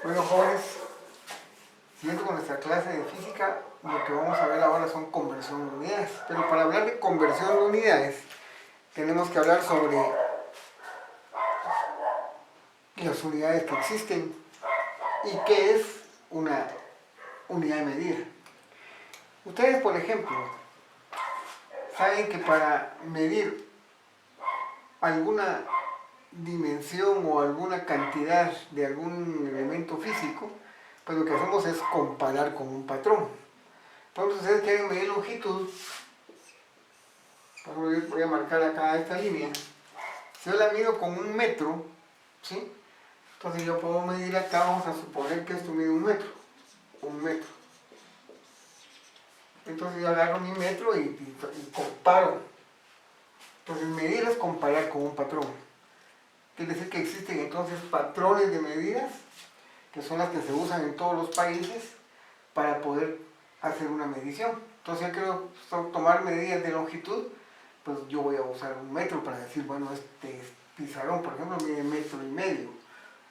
Bueno, jóvenes, siguiendo con nuestra clase de física, lo que vamos a ver ahora son conversión de unidades. Pero para hablar de conversión de unidades, tenemos que hablar sobre las unidades que existen y qué es una unidad de medida. Ustedes, por ejemplo, saben que para medir alguna dimensión o alguna cantidad de algún elemento físico, pues lo que hacemos es comparar con un patrón. Entonces, ustedes quieren medir longitud, voy a marcar acá esta línea. Si yo la mido con 1 metro, ¿sí? Entonces yo puedo medir acá, vamos a suponer que esto mide 1 metro. 1 metro. Entonces yo agarro mi metro y comparo. Entonces medir es comparar con un patrón. Quiere decir que existen entonces patrones de medidas, que son las que se usan en todos los países para poder hacer una medición. Entonces yo quiero tomar medidas de longitud, pues yo voy a usar 1 metro para decir, bueno, este pizarrón, por ejemplo, mide 1,5 metros,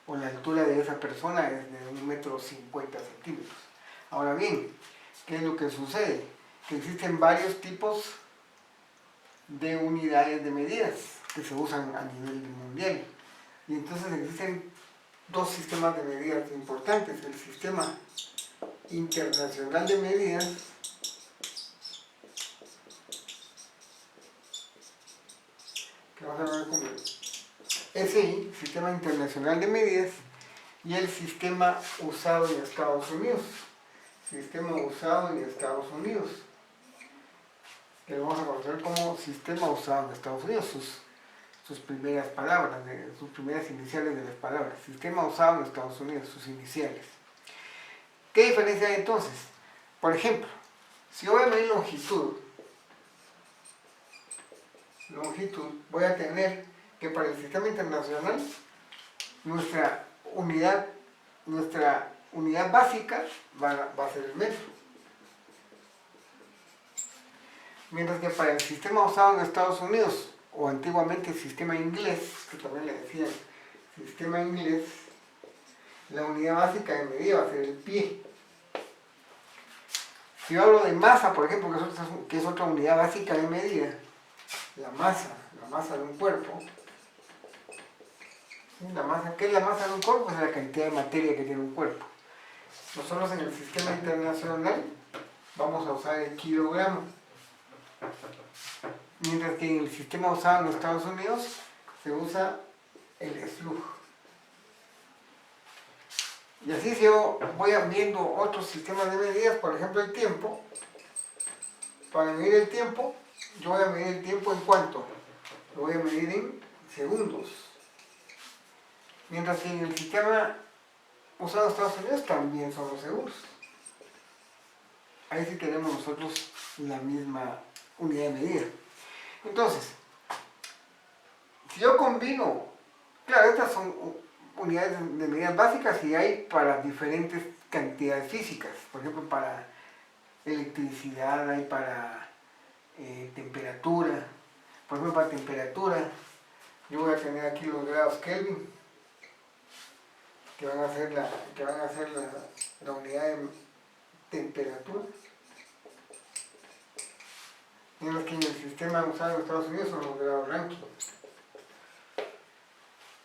o la altura de esa persona es de 1,50 m. Ahora bien, ¿qué es lo que sucede? Que existen varios tipos de unidades de medidas que se usan a nivel mundial. Y entonces existen dos sistemas de medidas importantes: el sistema internacional de medidas que vamos a ver como SI, Sistema Internacional de Medidas, y el sistema usado en Estados Unidos, sistema usado en Estados Unidos, que lo vamos a conocer como sistema usado en Estados Unidos, sus primeras palabras, sus primeras iniciales de las palabras, sistema usado en Estados Unidos, sus iniciales. ¿Qué diferencia hay entonces? Por ejemplo, si yo voy a medir longitud, voy a tener que para el sistema internacional nuestra unidad básica va a ser el metro. Mientras que para el sistema usado en Estados Unidos, o antiguamente el sistema inglés, que también le decían sistema inglés, la unidad básica de medida va a ser el pie. Si yo hablo de masa, por ejemplo, que es otra unidad básica de medida, la masa de un cuerpo. ¿Qué es la masa de un cuerpo? Es la cantidad de materia que tiene un cuerpo. Nosotros en el sistema internacional vamos a usar el kilogramo, mientras que en el sistema usado en Estados Unidos se usa el slug. Y así si yo voy viendo otros sistemas de medidas, por ejemplo el tiempo, para medir el tiempo, yo voy a medir el tiempo en ¿cuánto? Lo voy a medir en segundos. Mientras que en el sistema usado en Estados Unidos también son los segundos. Ahí sí tenemos nosotros la misma unidad de medida. Entonces, si yo combino, claro, estas son unidades de medidas básicas y hay para diferentes cantidades físicas. Por ejemplo, para electricidad, hay para temperatura. Por ejemplo, para temperatura, yo voy a tener aquí los grados Kelvin, que van a ser la unidad de temperatura. Mientras que en el sistema usado en Estados Unidos son los grados Rankine.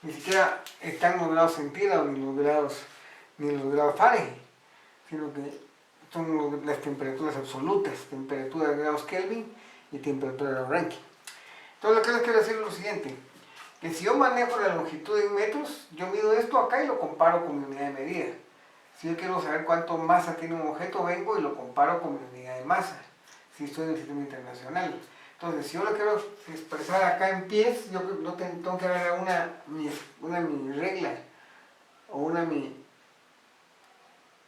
Ni siquiera están los grados centígrados ni los grados Fahrenheit, sino que son las temperaturas absolutas, temperatura de grados Kelvin y temperatura de grados Rankine. Entonces lo que les quiero decir es lo siguiente, que si yo manejo la longitud en metros, yo mido esto acá y lo comparo con mi unidad de medida. Si yo quiero saber cuánto masa tiene un objeto, vengo y lo comparo con mi unidad de masa, si estoy en el sistema internacional. Entonces, si yo lo quiero expresar acá en pies, yo no tengo que agarrar mi regla o mi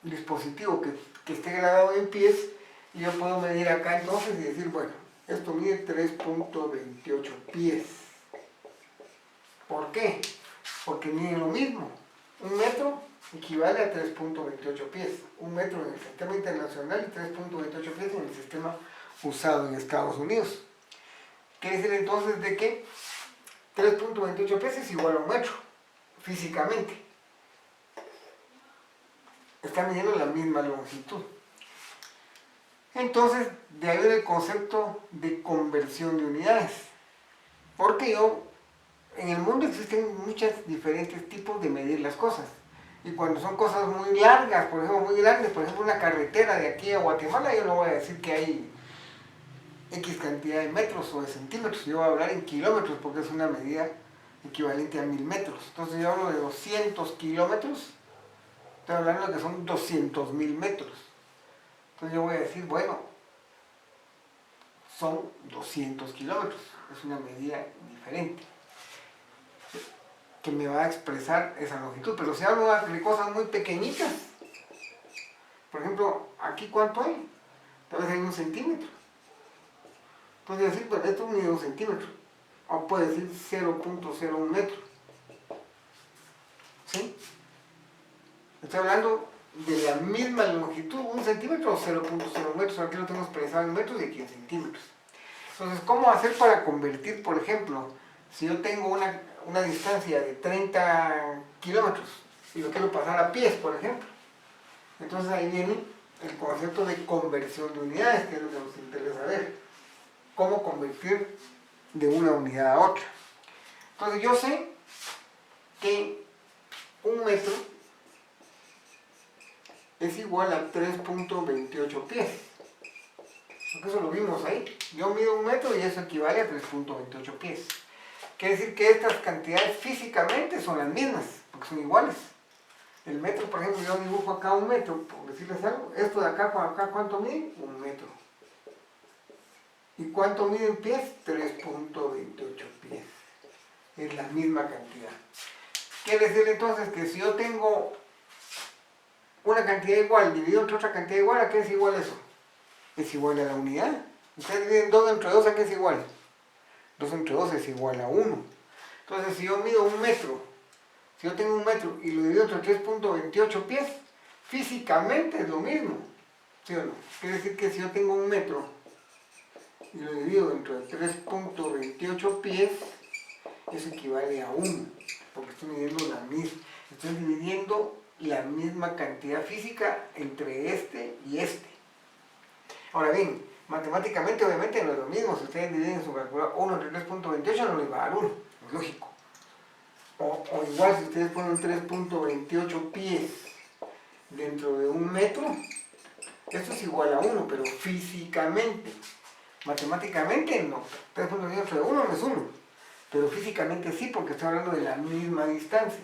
dispositivo que esté grabado en pies, y yo puedo medir acá entonces y decir, bueno, esto mide 3.28 pies. ¿Por qué? Porque miden lo mismo. 1 metro equivale a 3.28 pies. 1 metro en el sistema internacional y 3.28 pies en el sistema usado en Estados Unidos. Quiere decir entonces de que 3.28 pies es igual a 1 metro, físicamente. está midiendo la misma longitud. Entonces, de ahí viene el concepto de conversión de unidades. Porque en el mundo existen muchos diferentes tipos de medir las cosas. Y cuando son cosas muy largas, por ejemplo, muy grandes, por ejemplo, una carretera de aquí a Guatemala, yo no voy a decir que hay X cantidad de metros o de centímetros, yo voy a hablar en kilómetros porque es una medida equivalente a 1000 metros. Entonces yo hablo de 200 kilómetros, estoy hablando de que son 200.000 metros. Entonces yo voy a decir, bueno, son 200 kilómetros, es una medida diferente que me va a expresar esa longitud. Pero si hablo de cosas muy pequeñitas, por ejemplo, aquí ¿cuánto hay? Tal vez hay 1 centímetro. Entonces decir, pues esto mide 1 centímetro, o puede decir 0.01 metro. ¿Sí? Estoy hablando de la misma longitud, 1 centímetro o 0.01 metros, aquí lo tengo expresado en metros y aquí en centímetros. Entonces, ¿cómo hacer para convertir, por ejemplo, si yo tengo una distancia de 30 kilómetros y lo quiero pasar a pies, por ejemplo? Entonces ahí viene el concepto de conversión de unidades, que es lo que nos interesa ver. Cómo convertir de una unidad a otra. Entonces yo sé que 1 metro es igual a 3.28 pies. Porque eso lo vimos ahí. Yo mido 1 metro y eso equivale a 3.28 pies. Quiere decir que estas cantidades físicamente son las mismas, porque son iguales. El metro, por ejemplo, yo dibujo acá 1 metro, por decirles algo. Esto de acá ¿cuánto mide? 1 metro. ¿Y cuánto mide en pies? 3.28 pies. Es la misma cantidad. Quiere decir entonces que si yo tengo una cantidad igual dividido entre otra cantidad igual, ¿a qué es igual eso? Es igual a la unidad. Ustedes dividen 2 entre 2, ¿a qué es igual? 2 entre 2 es igual a 1. Entonces, si yo mido 1 metro, si yo tengo 1 metro y lo divido entre 3.28 pies, físicamente es lo mismo. ¿Sí o no? Quiere decir que si yo tengo 1 metro y lo divido entre 3.28 pies, eso equivale a 1, porque estoy midiendo estoy dividiendo la misma cantidad física entre este y este. Ahora bien, matemáticamente obviamente no es lo mismo. Si ustedes dividen su calculadora 1 entre 3.28 no les va a dar 1, es lógico. O igual si ustedes ponen 3.28 pies dentro de 1 metro, esto es igual a 1, pero físicamente, matemáticamente no. 3.28 de 1 no es 1, pero físicamente sí, porque estoy hablando de la misma distancia.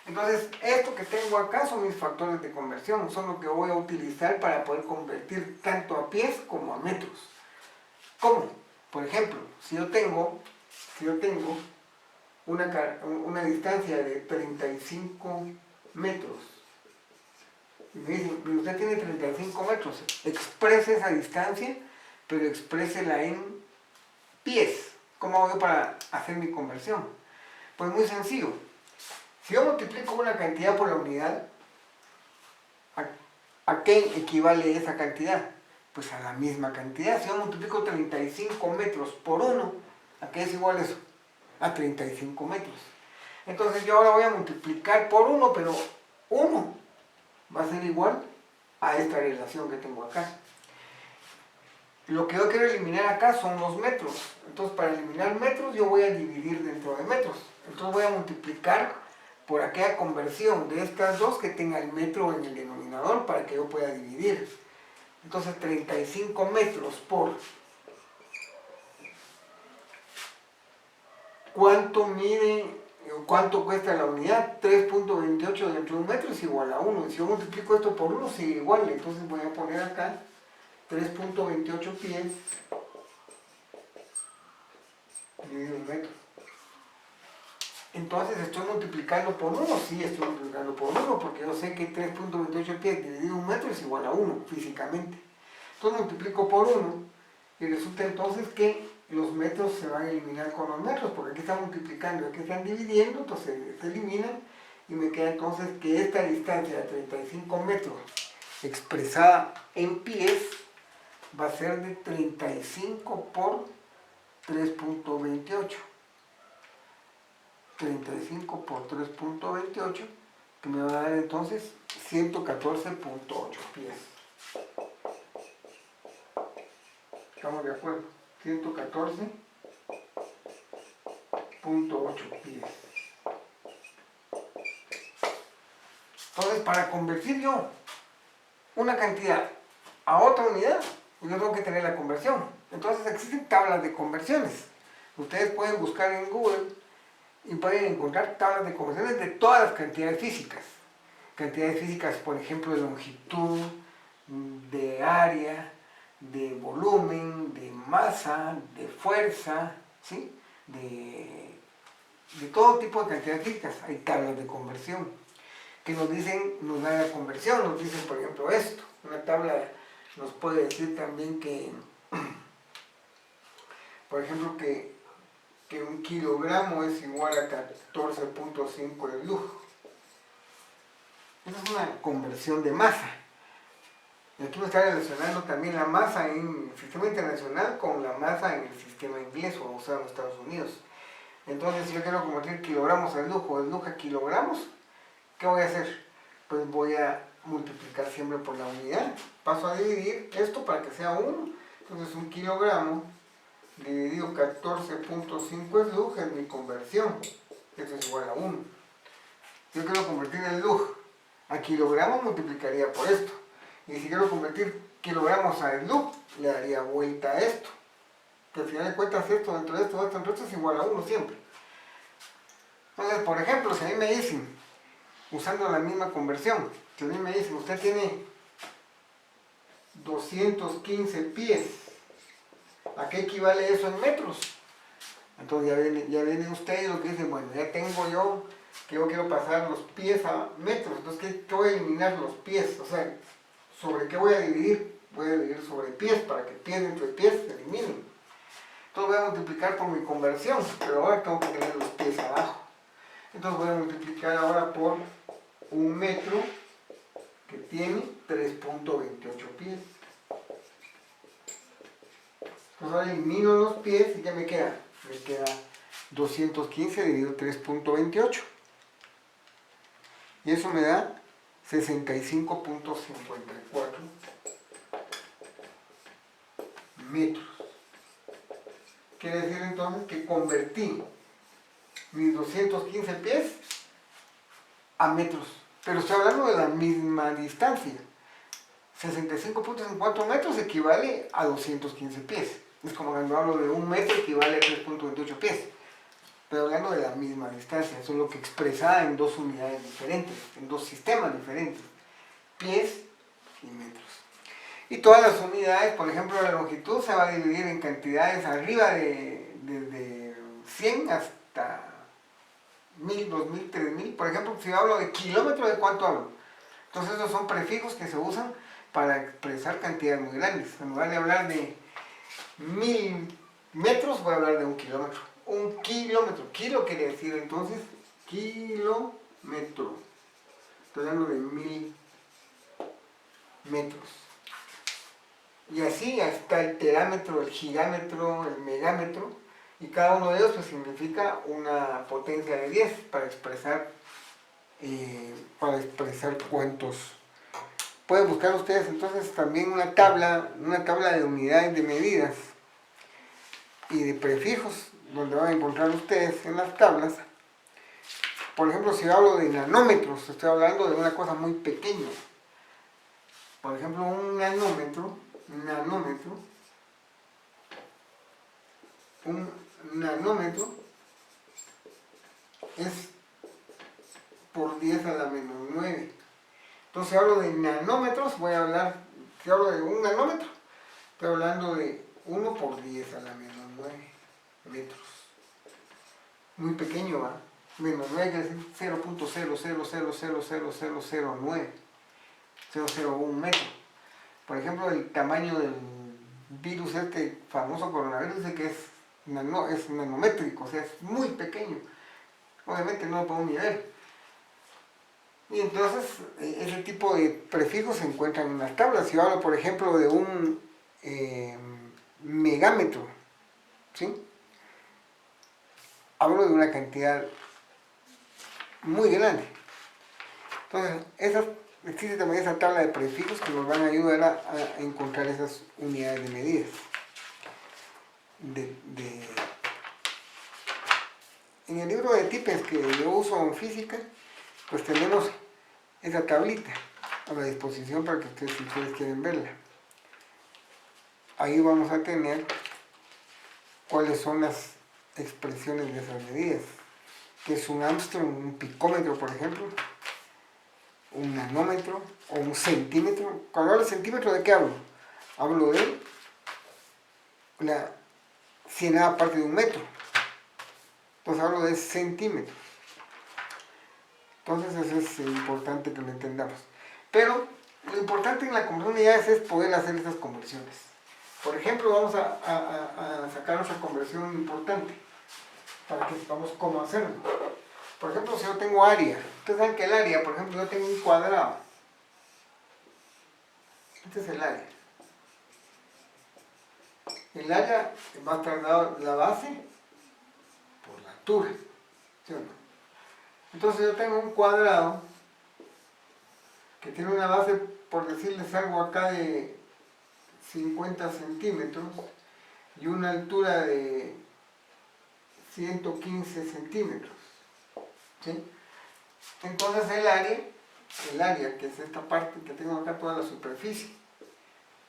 Entonces, esto que tengo acá son mis factores de conversión, son lo que voy a utilizar para poder convertir tanto a pies como a metros. ¿Cómo? Por ejemplo, si yo tengo una distancia de 35 metros, y me dicen, usted tiene 35 metros, exprese esa distancia, pero exprésela en pies. ¿Cómo hago yo para hacer mi conversión? Pues muy sencillo. Si yo multiplico una cantidad por la unidad, ¿a qué equivale esa cantidad? Pues a la misma cantidad. Si yo multiplico 35 metros por 1, ¿a qué es igual eso? A 35 metros. Entonces yo ahora voy a multiplicar por 1, pero 1 va a ser igual a esta relación que tengo acá. Lo que yo quiero eliminar acá son los metros. Entonces para eliminar metros yo voy a dividir dentro de metros. Entonces voy a multiplicar por aquella conversión de estas dos que tenga el metro en el denominador para que yo pueda dividir. Entonces 35 metros por ¿cuánto cuesta la unidad? 3.28 dentro de 1 metro es igual a 1. Y si yo multiplico esto por 1 sigue igual. Entonces voy a poner acá 3.28 pies dividido 1 metro. Entonces estoy multiplicando por 1, sí estoy multiplicando por 1, porque yo sé que 3.28 pies dividido 1 metro es igual a 1, físicamente. Entonces multiplico por 1, y resulta entonces que los metros se van a eliminar con los metros, porque aquí están multiplicando y aquí están dividiendo, entonces se eliminan, y me queda entonces que esta distancia de 35 metros, expresada en pies, va a ser de 35 por 3.28. 35 por 3.28, que me va a dar entonces 114.8 pies. ¿Estamos de acuerdo? 114.8 pies. Entonces, para convertir yo una cantidad a otra unidad, yo tengo que tener la conversión. Entonces existen tablas de conversiones. Ustedes pueden buscar en Google y pueden encontrar tablas de conversiones de todas las cantidades físicas. Cantidades físicas, por ejemplo, de longitud, de área, de volumen, de masa, de fuerza, ¿sí? De todo tipo de cantidades físicas. Hay tablas de conversión que nos dicen, nos dan la conversión, nos dicen, por ejemplo, esto. Una tabla nos puede decir también que, por ejemplo, que un kilogramo es igual a 14.5 de lujo. Esa es una conversión de masa. Y aquí me está relacionando también la masa en el sistema internacional con la masa en el sistema inglés o sea, en los Estados Unidos. Entonces, si yo quiero convertir kilogramos a lujo, de lujo a kilogramos, ¿qué voy a hacer? Pues voy a multiplicar siempre por la unidad. Paso a dividir esto para que sea 1. Entonces, un kilogramo dividido 14.5 es lujo, es mi conversión. Esto es igual a 1. Si yo quiero convertir el lujo a kilogramos, multiplicaría por esto. Y si quiero convertir kilogramos a SLUG, le daría vuelta a esto. Que al final de cuentas esto dentro de esto es igual a 1 siempre. Entonces, por ejemplo, si a mí me dicen, usando la misma conversión, si a mí me dicen, usted tiene 215 pies, ¿a qué equivale eso en metros? Entonces ya viene usted y lo que dice, bueno, ya tengo yo, que yo quiero pasar los pies a metros, entonces ¿qué voy a eliminar los pies? O sea, ¿sobre qué voy a dividir? Voy a dividir sobre pies, para que pies entre pies se eliminen. Entonces voy a multiplicar por mi conversión, pero ahora tengo que tener los pies abajo. Entonces voy a multiplicar ahora por un metro que tiene 3.28 pies. Entonces ahora elimino los pies y ¿qué me queda? Me queda 215 dividido 3.28. Y eso me da 65.54 metros. Quiere decir entonces que convertí mis 215 pies a metros. Pero estoy hablando de la misma distancia. 65.54 metros equivale a 215 pies. Es como cuando hablo de un metro equivale a 3.28 pies. Pero hablando de la misma distancia, solo que expresada en dos unidades diferentes, en dos sistemas diferentes, pies y metros. Y todas las unidades, por ejemplo, la longitud se va a dividir en cantidades arriba desde 100 hasta 1000, 2000, 3000. Por ejemplo, si hablo de kilómetro, ¿de cuánto hablo? Entonces esos son prefijos que se usan para expresar cantidades muy grandes. En lugar de hablar de 1000 metros, voy a hablar de un kilómetro. Un kilómetro, kilo quiere decir entonces kilómetro. Estoy hablando de 1000 metros. Y así hasta el terámetro, el gigámetro, el megámetro. Y cada uno de ellos pues, significa una potencia de 10 para expresar cuántos. Pueden buscar ustedes entonces también una tabla de unidades de medidas y de prefijos, donde van a encontrar ustedes en las tablas. Por ejemplo, si hablo de nanómetros, estoy hablando de una cosa muy pequeña. Por ejemplo, un nanómetro es por 10 a la menos 9. Entonces, si hablo de nanómetros, si hablo de un nanómetro, estoy hablando de 1 por 10 a la menos 9 metros. Muy pequeño, ¿va? Menos 9 quiere decir 0.000000009, 001 metro. Por ejemplo, el tamaño del virus este famoso coronavirus dice que es nanométrico, o sea, es muy pequeño. Obviamente no lo podemos ni ver. Y entonces, ese tipo de prefijos se encuentran en las tablas. Si yo hablo, por ejemplo, de un megámetro, ¿sí? Hablo de una cantidad muy grande. Entonces, existe también esa tabla de prefijos que nos van a ayudar a encontrar esas unidades de medidas. En el libro de tipes que yo uso en física, pues tenemos esa tablita a la disposición para que ustedes, si ustedes quieren verla. Ahí vamos a tener cuáles son las expresiones de esas medidas, que es un Armstrong, un picómetro, por ejemplo, un nanómetro o un centímetro. Cuando hablo de centímetro, ¿de qué hablo? Hablo de la cienava parte de un metro. Entonces hablo de centímetros. Entonces eso es importante que lo entendamos. Pero lo importante en la conversión de unidades es poder hacer estas conversiones. Por ejemplo, vamos a sacar nuestra conversión importante para que sepamos cómo hacerlo. Por ejemplo, si yo tengo área, ustedes saben que el área, por ejemplo, yo tengo un cuadrado. Este es el área. El área va a estar dado la base por la altura, ¿sí o no? Entonces yo tengo un cuadrado que tiene una base, por decirles algo acá, de 50 centímetros y una altura de 115 centímetros, ¿sí? Entonces el área, que es esta parte que tengo acá, toda la superficie,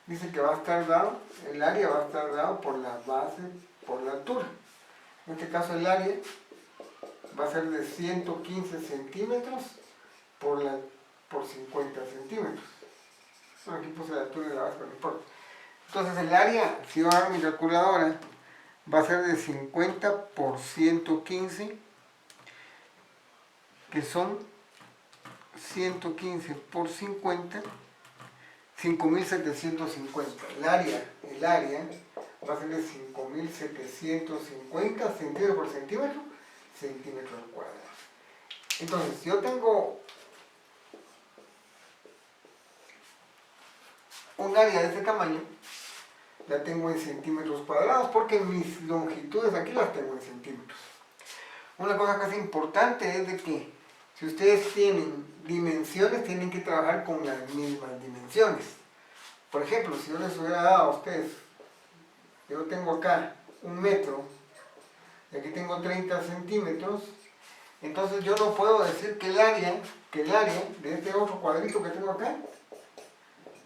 dice que va a estar dado, el área va a estar dado por la base, por la altura. En este caso el área va a ser de 115 centímetros por 50 centímetros. Bueno, aquí puse la altura y la base, pero no importa. Entonces el área, si yo hago mi calculadora, va a ser de 50 por 115, que son 115 por 50, 5.750. El área va a ser de 5.750 centímetros por centímetro al cuadrado. Entonces, si yo tengo un área de este tamaño, la tengo en centímetros cuadrados, porque mis longitudes aquí las tengo en centímetros. Una cosa que es importante es de que si ustedes tienen dimensiones, tienen que trabajar con las mismas dimensiones. Por ejemplo, si yo les hubiera dado a ustedes, yo tengo acá 1 metro, y aquí tengo 30 centímetros, entonces yo no puedo decir que el área de este otro cuadrito que tengo acá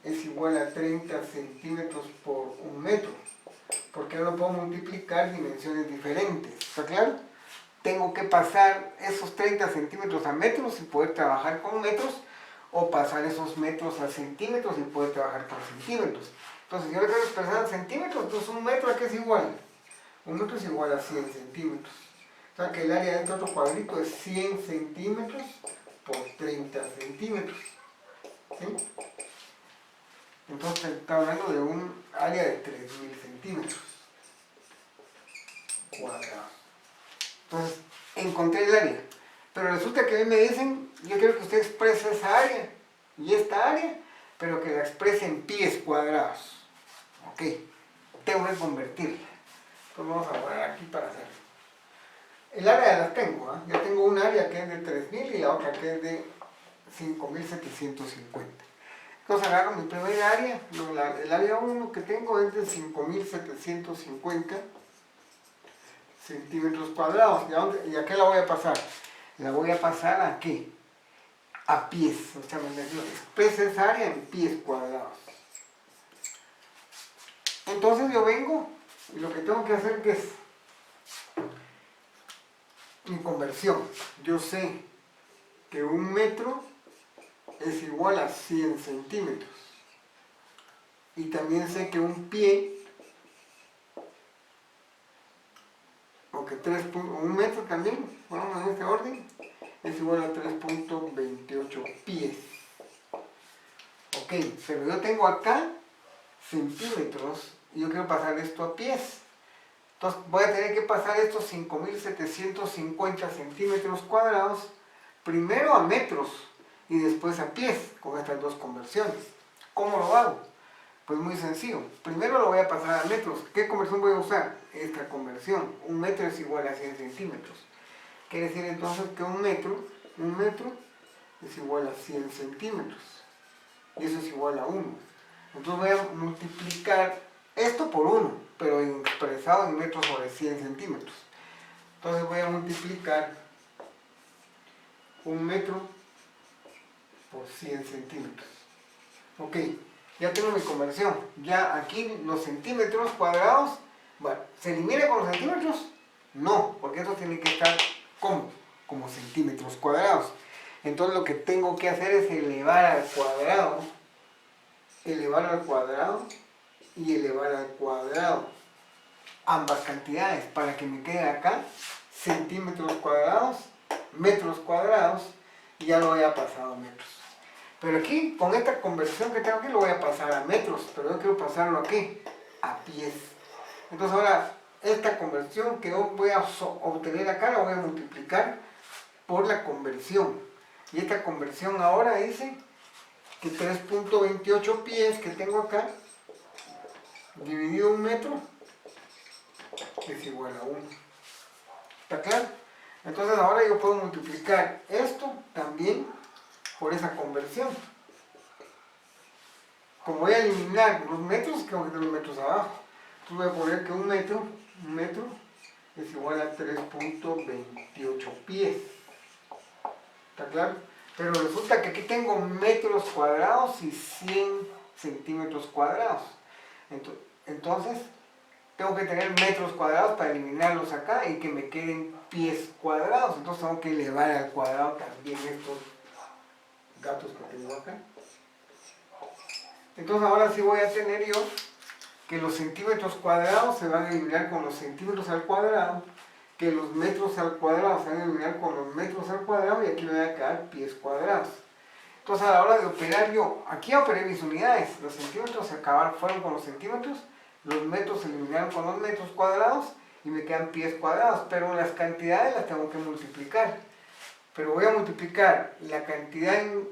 es igual a 30 centímetros por 1 metro, porque yo no puedo multiplicar dimensiones diferentes, ¿está claro? Tengo que pasar esos 30 centímetros a metros y poder trabajar con metros, o pasar esos metros a centímetros y poder trabajar con centímetros. Entonces, yo le quiero expresar en centímetros, entonces 1 metro aquí es igual. 1 metro es igual a 100 centímetros. O sea que el área de este otro cuadrito es 100 centímetros por 30 centímetros. ¿Sí? Entonces está hablando de un área de 3.000 centímetros cuadrados. Entonces, encontré el área. Pero resulta que a mí me dicen, yo quiero que usted exprese esa área y esta área, pero que la exprese en pies cuadrados. Ok, tengo que convertirla. Entonces vamos a poner aquí para hacerlo. El área las tengo, ¿eh? Yo tengo un área que es de 3.000 y la otra que es de 5.750. Entonces agarro mi primer área, el área 1 que tengo es de 5.750 centímetros cuadrados. ¿Y a qué la voy a pasar? La voy a pasar aquí, a pies. O sea, me expresa esa área en pies cuadrados. Entonces yo vengo y lo que tengo que hacer que es mi conversión. Yo sé que 1 metro es igual a 100 centímetros. Y también sé que un pie, o que 1 metro también, vamos en este orden, es igual a 3.28 pies. Ok, pero yo tengo acá centímetros y yo quiero pasar esto a pies. Entonces voy a tener que pasar estos 5.750 centímetros cuadrados primero a metros y después a pies con estas dos conversiones. ¿Cómo lo hago? Pues muy sencillo. Primero lo voy a pasar a metros. ¿Qué conversión voy a usar? Esta conversión. 1 metro es igual a 100 centímetros. Quiere decir entonces que 1 metro es igual a 100 centímetros. y eso es igual a 1. Entonces voy a multiplicar esto por 1, pero expresado en metros sobre 100 centímetros. Entonces voy a multiplicar 1 metro por 100 centímetros. Ok, ya tengo mi conversión. Ya aquí los centímetros cuadrados, bueno, ¿se elimina con los centímetros? No, porque eso tiene que estar como centímetros cuadrados. Entonces lo que tengo que hacer es elevar al cuadrado y elevar al cuadrado ambas cantidades para que me quede acá centímetros cuadrados, metros cuadrados, y ya lo voy a pasar a metros. Pero aquí, con esta conversión que tengo aquí, lo voy a pasar a metros, pero yo quiero pasarlo aquí, a pies. Entonces ahora, esta conversión que yo voy a obtener acá, la voy a multiplicar por la conversión. Y esta conversión ahora dice que 3.28 pies que tengo acá, dividido un metro, es igual a 1. ¿Está claro? Entonces ahora yo puedo multiplicar esto también por esa conversión. Como voy a eliminar los metros, tengo que tener los metros abajo. Entonces voy a poner que un metro es igual a 3.28 pies. ¿Está claro? Pero resulta que aquí tengo metros cuadrados y 100 centímetros cuadrados. Entonces, tengo que tener metros cuadrados para eliminarlos acá y que me queden pies cuadrados. Entonces tengo que elevar al cuadrado también estos datos que tengo acá. Entonces ahora sí voy a tener yo que los centímetros cuadrados se van a eliminar con los centímetros al cuadrado, que los metros al cuadrado se van a eliminar con los metros al cuadrado, y aquí me van a quedar pies cuadrados. Entonces a la hora de operar yo, aquí operé mis unidades, los centímetros se acabaron, fueron con los centímetros, los metros se eliminaron con los metros cuadrados y me quedan pies cuadrados, pero las cantidades las tengo que multiplicar. Pero voy a multiplicar la cantidad en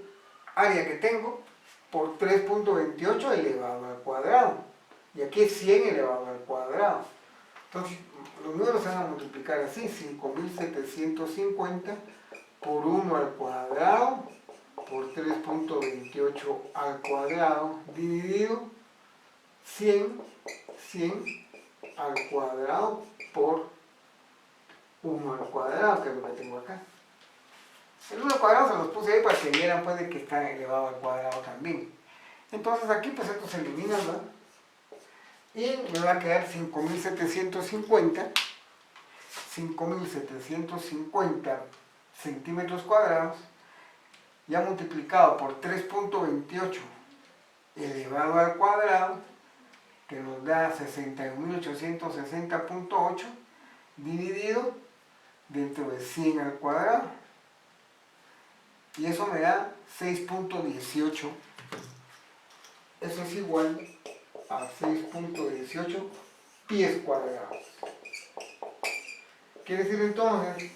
área que tengo por 3.28 elevado al cuadrado. Y aquí es 100 elevado al cuadrado. Entonces los números se van a multiplicar así: 5.750 por 1 al cuadrado por 3.28 al cuadrado dividido 100 al cuadrado por 1 al cuadrado, que es lo que tengo acá. El 1 al cuadrado se los puse ahí para que vieran pues de que está elevado al cuadrado también. Entonces aquí pues esto se elimina, ¿verdad? Y me va a quedar 5.750 centímetros cuadrados, ya multiplicado por 3.28 elevado al cuadrado, que nos da 61.860.8, dividido dentro de 100 al cuadrado. Y eso me da 6.18. Eso es igual a 6.18 pies cuadrados. Quiere decir entonces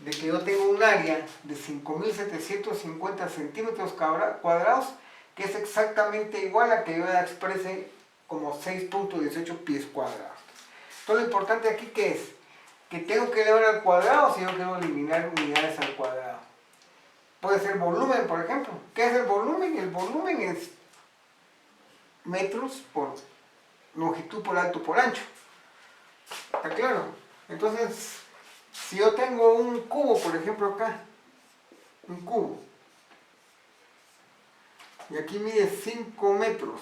de que yo tengo un área de 5.750 centímetros cuadrados, que es exactamente igual a que yo la exprese como 6.18 pies cuadrados. Entonces lo importante aquí que es que tengo que elevar al cuadrado si yo quiero eliminar unidades al cuadrado. Puede ser volumen, por ejemplo. ¿Qué es el volumen? El volumen es metros por longitud por alto por ancho. ¿Está claro? Entonces, si yo tengo un cubo, por ejemplo acá, un cubo, y aquí mide 5 metros,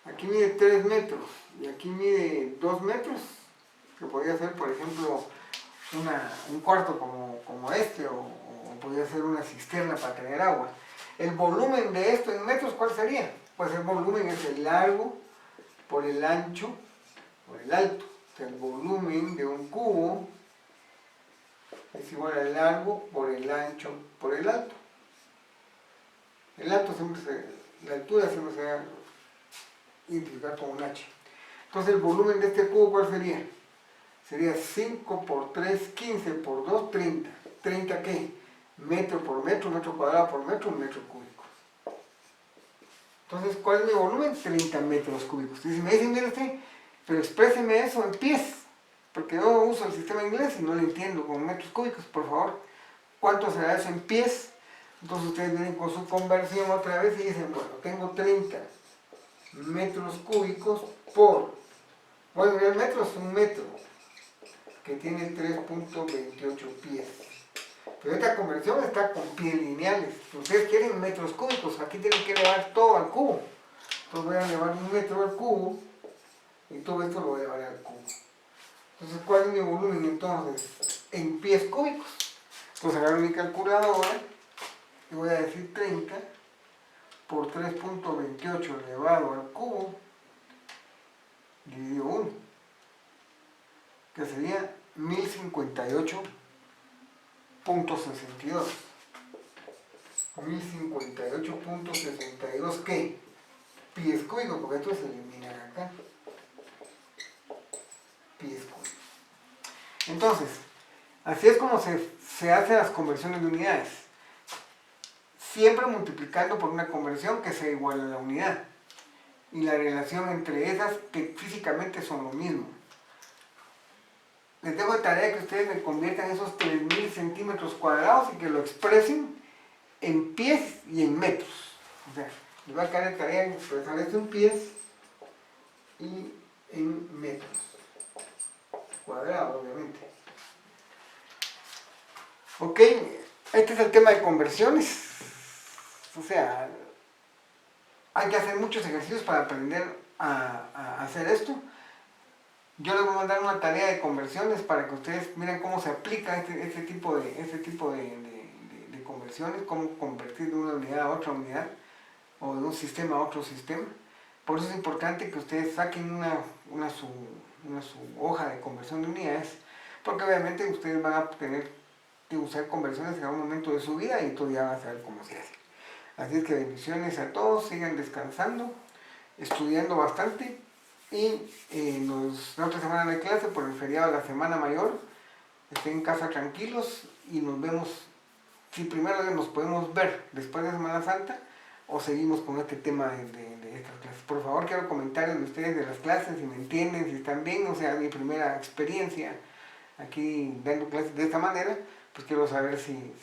aquí mide 3 metros, y aquí mide 2 metros, que podría ser, por ejemplo, un cuarto como este, o podría ser una cisterna para tener agua. El volumen de esto en metros, ¿cuál sería? Pues el volumen es el largo por el ancho por el alto. O sea, el volumen de un cubo es igual al largo por el ancho por el alto. El alto la altura siempre se va a identificar con un H. Entonces el volumen de este cubo, ¿cuál sería? Sería 5 por 3, 15 por 2, 30. ¿30 qué? Metro por metro, metro cuadrado por metro, un metro cúbico. Entonces, ¿cuál es mi volumen? 30 metros cúbicos. Y si me dicen, mire usted, pero expréseme eso en pies, porque yo uso el sistema inglés y no lo entiendo con metros cúbicos, por favor. ¿Cuánto será eso en pies? Entonces ustedes vienen con su conversión otra vez y dicen, bueno, tengo 30 metros cúbicos por, bueno, el metro es un metro que tiene 3.28 pies. Pero esta conversión está con pies lineales. Ustedes quieren metros cúbicos, aquí tienen que elevar todo al cubo. Entonces voy a elevar un metro al cubo y todo esto lo voy a elevar al cubo. Entonces, ¿cuál es mi volumen entonces? En pies cúbicos. Entonces agarro mi calculadora y voy a decir 30 por 3.28 elevado al cubo dividido 1, que sería 1058.62. 1058.62, ¿qué? Pies cúbicos, porque esto se elimina acá. Pies cúbicos. Entonces, así es como se hacen las conversiones de unidades. Siempre multiplicando por una conversión que sea igual a la unidad. Y la relación entre esas que físicamente son lo mismo. Les dejo de tarea que ustedes me conviertan esos 3000 centímetros cuadrados y que lo expresen en pies y en metros. O sea, les va a caer de tarea expresar esto en pies y en metros cuadrados, obviamente. Ok, este es el tema de conversiones. O sea, hay que hacer muchos ejercicios para aprender a hacer esto. Yo les voy a mandar una tarea de conversiones para que ustedes miren cómo se aplica este tipo de conversiones, cómo convertir de una unidad a otra unidad o de un sistema a otro sistema. Por eso es importante que ustedes saquen su hoja de conversión de unidades, porque obviamente ustedes van a tener que usar conversiones en algún momento de su vida y entonces ya van a saber cómo se hace. Así es que bendiciones a todos, sigan descansando, estudiando bastante y la otra semana de clase por el feriado de la Semana Mayor, estén en casa tranquilos y nos vemos, si primero nos podemos ver después de Semana Santa o seguimos con este tema de estas clases. Por favor, quiero comentarios de ustedes de las clases, si me entienden, si están bien, o sea, mi primera experiencia aquí dando clases de esta manera, pues quiero saber si